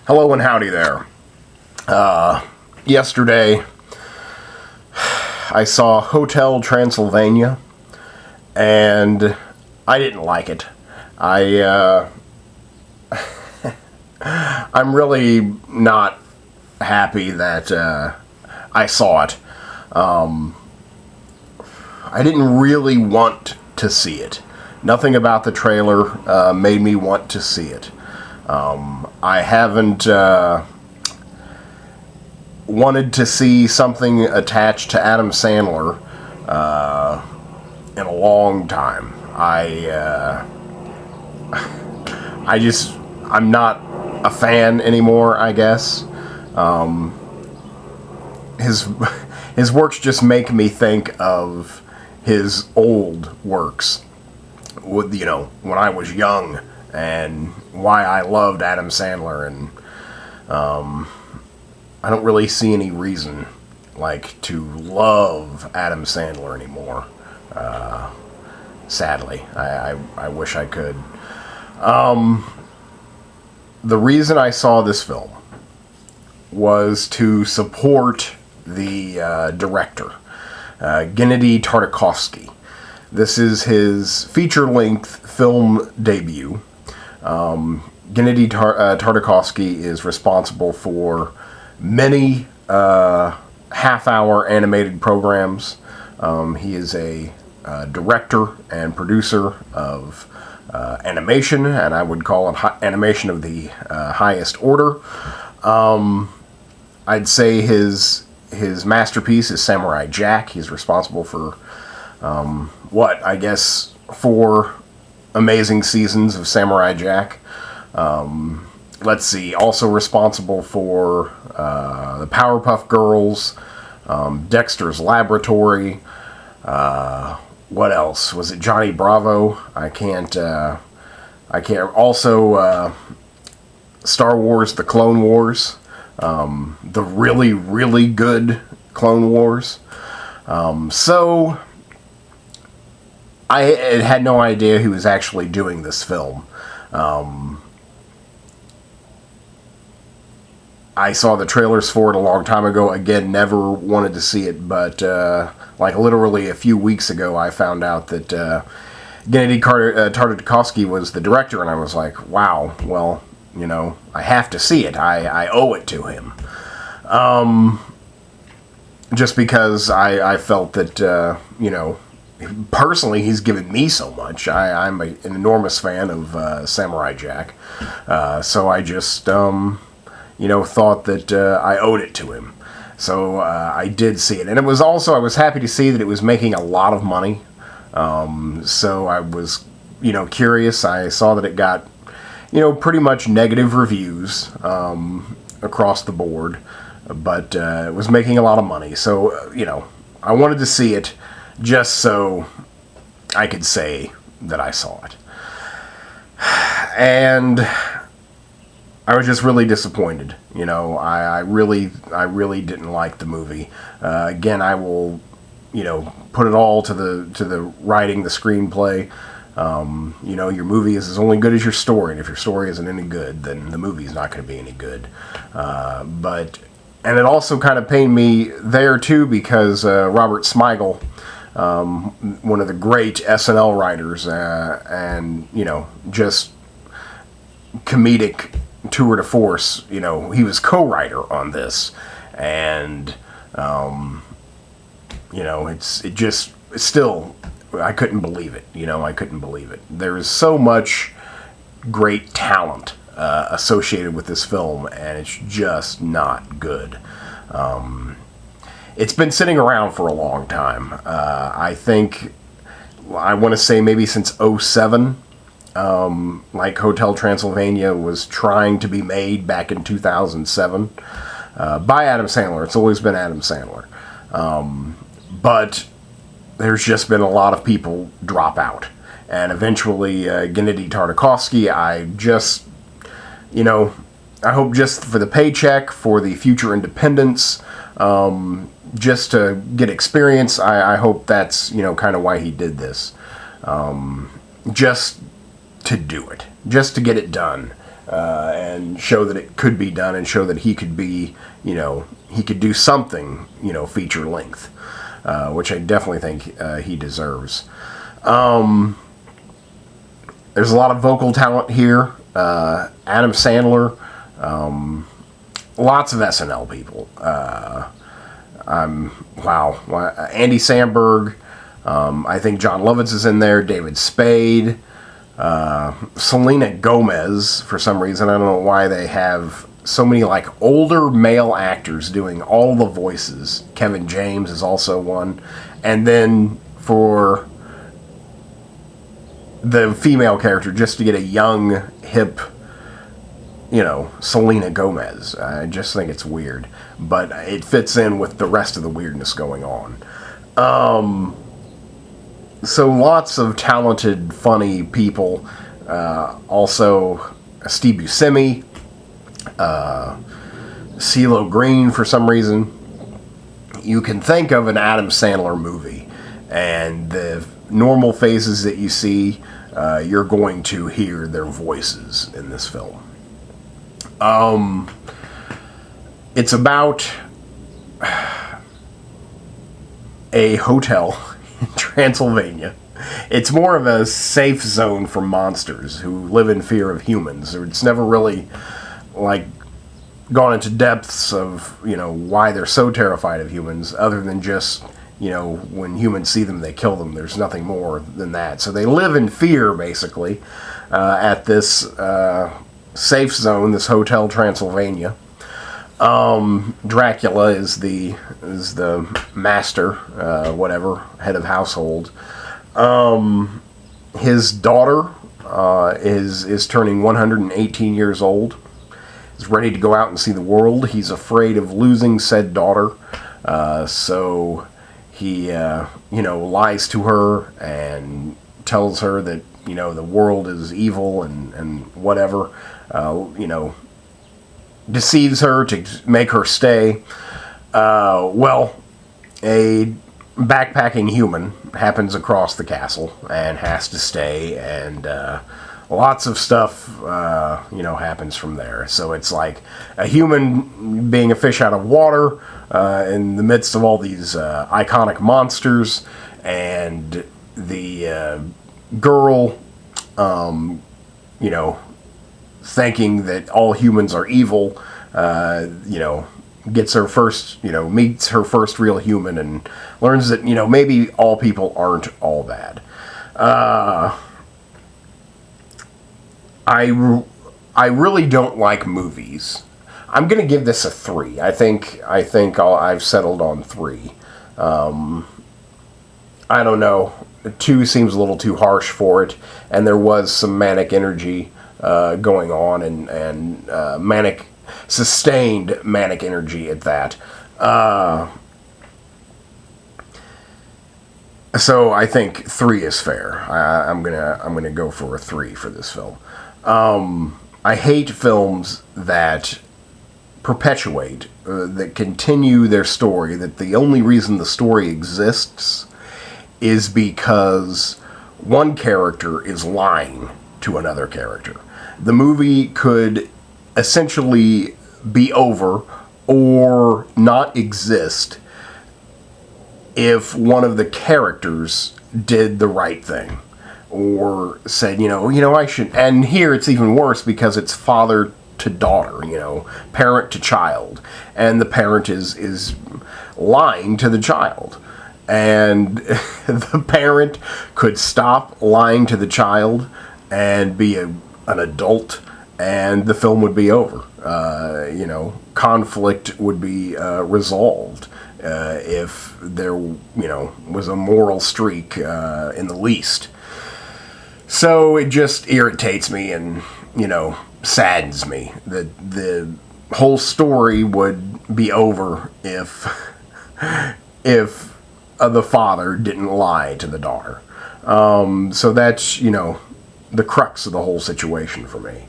Hello and howdy there. Yesterday, I saw Hotel Transylvania, and I didn't like it. I'm really not happy that I saw it. I didn't really want to see it. Nothing about the trailer made me want to see it. I haven't wanted to see something attached to Adam Sandler in a long time. I'm not a fan anymore, I guess. His works just make me think of his old works. With, when I was young, and why I loved Adam Sandler, and I don't really see any reason to love Adam Sandler anymore. Sadly, I wish I could. The reason I saw this film was to support the director, Gennady Tartakovsky. This is his feature-length film debut. Gennady Tartakovsky is responsible for many half-hour animated programs. He is a director and producer of animation, and I would call it animation of the highest order. I'd say his masterpiece is Samurai Jack. He's responsible for I guess 4 amazing seasons of Samurai Jack. Let's see, also responsible for the Powerpuff Girls, Dexter's Laboratory, what else? Was it Johnny Bravo? I can't, also, Star Wars, The Clone Wars, the really, really good Clone Wars. So, I had no idea he was actually doing this film. I saw the trailers for it a long time ago. Again, never wanted to see it, but literally a few weeks ago, I found out that Gennady Tartakovsky was the director, and I was like, wow, well, I have to see it. I owe it to him. Just because I felt that, personally, he's given me so much. I'm an enormous fan of Samurai Jack. So I just, thought that I owed it to him. So I did see it. And it was also, I was happy to see that it was making a lot of money. So I was, curious. I saw that it got, pretty much negative reviews across the board. But it was making a lot of money. So, I wanted to see it just so I could say that I saw it. And I was just really disappointed. I really didn't like the movie. Again, I will, put it all to the writing, the screenplay. Your movie is as only good as your story, and if your story isn't any good, then the movie's not going to be any good. And it also kind of pained me there too, because Robert Smigel, one of the great SNL writers, and just comedic tour de force, he was co-writer on this, and it's still, I couldn't believe it. I couldn't believe it. There's so much great talent associated with this film, and it's just not good. It's been sitting around for a long time. I want to say maybe since 2007. Hotel Transylvania was trying to be made back in 2007 by Adam Sandler. It's always been Adam Sandler. But there's just been a lot of people drop out. And eventually, Gennady Tartakovsky, I hope just for the paycheck, for the future independence, just to get experience, I hope that's, kind of why he did this. Just to do it. Just to get it done. and show that it could be done, and show that he could be, he could do something, feature length, which I definitely think he deserves. There's a lot of vocal talent here. Adam Sandler, lots of SNL people. Andy Samberg. I think John Lovitz is in there. David Spade. Selena Gomez, for some reason. I don't know why they have so many older male actors doing all the voices. Kevin James is also one. And then for the female character, just to get a young, hip, Selena Gomez. I just think it's weird. But it fits in with the rest of the weirdness going on. So lots of talented, funny people. Also, Steve Buscemi, CeeLo Green, for some reason. You can think of an Adam Sandler movie, and the normal faces that you see, you're going to hear their voices in this film. It's about a hotel in Transylvania. It's more of a safe zone for monsters who live in fear of humans. It's never really gone into depths of why they're so terrified of humans, other than just when humans see them, they kill them. There's nothing more than that. So they live in fear, basically, at this safe zone, this Hotel Transylvania. Dracula is the master, head of household. His daughter is turning 118 years old. He's ready to go out and see the world. He's afraid of losing said daughter, so he lies to her and tells her that the world is evil and whatever. Deceives her to make her stay. A backpacking human happens across the castle and has to stay, and lots of stuff happens from there. So it's like a human being a fish out of water in the midst of all these iconic monsters, and the girl thinking that all humans are evil, gets her first, meets her first real human, and learns that, maybe all people aren't all bad. I really don't like movies. I'm gonna give this a 3. I think I've settled on 3. I don't know. 2 seems a little too harsh for it, and there was some manic energy going on, and sustained manic energy at that. So I think 3 is fair. I'm gonna go for a 3 for this film. I hate films that perpetuate, that continue their story, that the only reason the story exists is because one character is lying to another character. The movie could essentially be over or not exist if one of the characters did the right thing, or said, I should. And here it's even worse because it's father to daughter, parent to child, and the parent is lying to the child. And the parent could stop lying to the child and be an adult, and the film would be over. Conflict would be resolved if there, was a moral streak in the least. So it just irritates me and, saddens me that the whole story would be over if the father didn't lie to the daughter. So that's, the crux of the whole situation for me.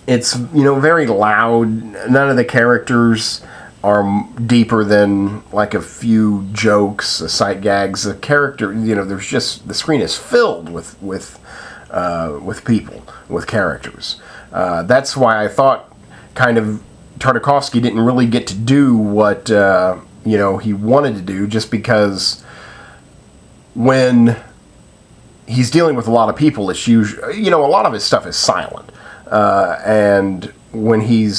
It's, very loud. None of the characters are deeper than like a few jokes, sight gags. The character, there's just, the screen is filled with with people, with characters. That's why I thought kind of Tartakovsky didn't really get to do what he wanted to do, just because when he's dealing with a lot of people, it's usually, a lot of his stuff is silent, and when he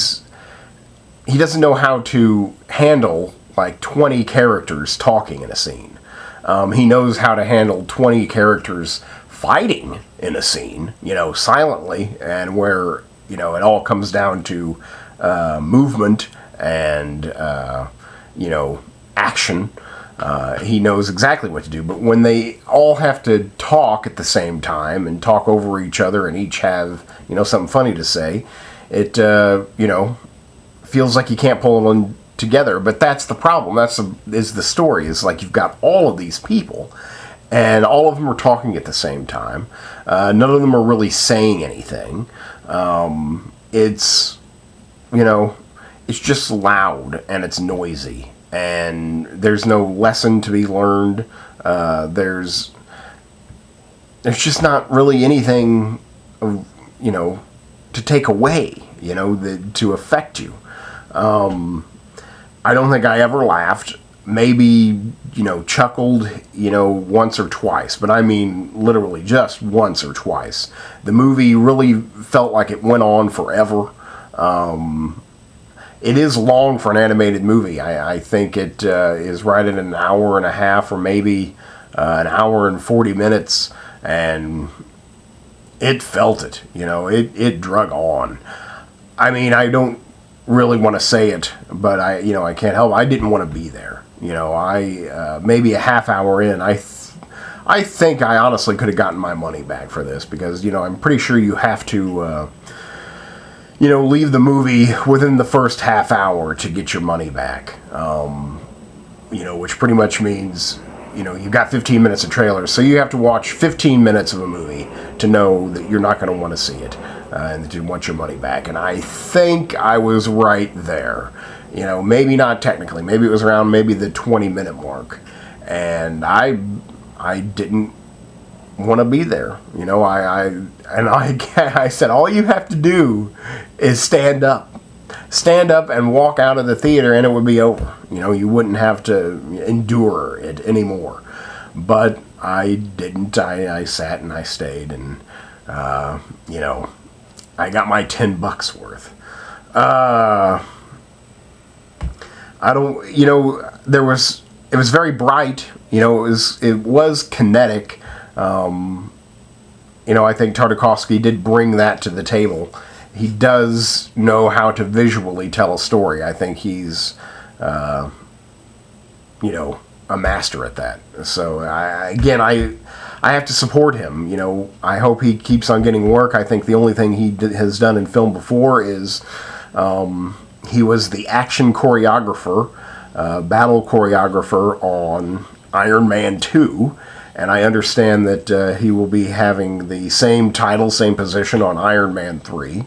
doesn't know how to handle like 20 characters talking in a scene. He knows how to handle 20 characters fighting in a scene, silently, and where, it all comes down to movement and, action. He knows exactly what to do. But when they all have to talk at the same time and talk over each other and each have, something funny to say, it, feels like you can't pull them together. But that's the problem. Is the story. Is like you've got all of these people, and all of them are talking at the same time. None of them are really saying anything. It's just loud and it's noisy, and there's no lesson to be learned. There's just not really anything, to take away, to affect you. I don't think I ever laughed. Maybe, chuckled, once or twice. But I mean, literally just once or twice. The movie really felt like it went on forever. It is long for an animated movie. I think it is right at an hour and a half, or maybe an hour and 40 minutes. And it felt it, it drug on. I mean, I don't really want to say it, but I can't help it. I didn't want to be there. Maybe a half hour in, I think I honestly could have gotten my money back for this, because, I'm pretty sure you have to, leave the movie within the first half hour to get your money back. Which pretty much means, you've got 15 minutes of trailers, so you have to watch 15 minutes of a movie to know that you're not going to want to see it, and that you want your money back. And I think I was right there. Maybe not technically. Maybe it was around maybe the 20-minute mark. And I didn't want to be there. I said, all you have to do is stand up. Stand up and walk out of the theater, and it would be over. You wouldn't have to endure it anymore. But I didn't. I sat and I stayed, and, I got my $10 worth. I don't, it was very bright, it was kinetic. I think Tartakovsky did bring that to the table. He does know how to visually tell a story. I think he's, a master at that. So, I have to support him. I hope he keeps on getting work. I think the only thing he has done in film before is, he was the action choreographer, battle choreographer on Iron Man 2, and I understand that he will be having the same title, same position on Iron Man 3.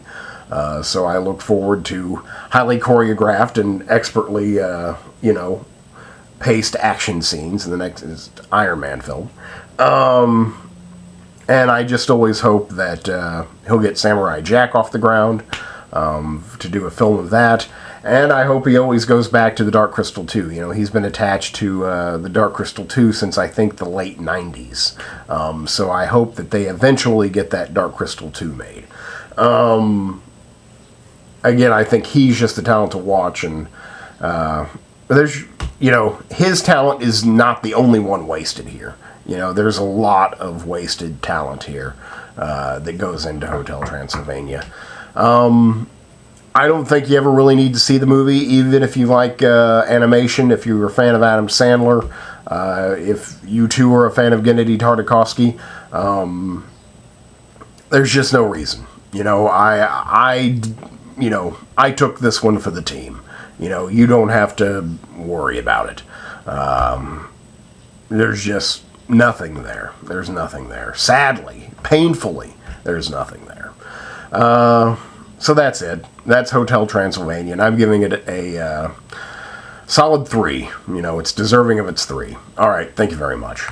So I look forward to highly choreographed and expertly, paced action scenes in the next Iron Man film. And I just always hope that he'll get Samurai Jack off the ground, to do a film of that. And I hope he always goes back to the Dark Crystal 2. He's been attached to the Dark Crystal 2 since, I think, the late 90s. So I hope that they eventually get that Dark Crystal 2 made. Again, I think he's just a talent to watch, and there's, his talent is not the only one wasted here. There's a lot of wasted talent here that goes into Hotel Transylvania. I don't think you ever really need to see the movie, even if you like animation, if you're a fan of Adam Sandler, if you too are a fan of Gennady Tartakovsky. There's just no reason. I took this one for the team. You don't have to worry about it. There's just nothing there. There's nothing there. Sadly, painfully, there's nothing there. So that's it. That's Hotel Transylvania, and I'm giving it a solid 3. It's deserving of its 3. All right, thank you very much.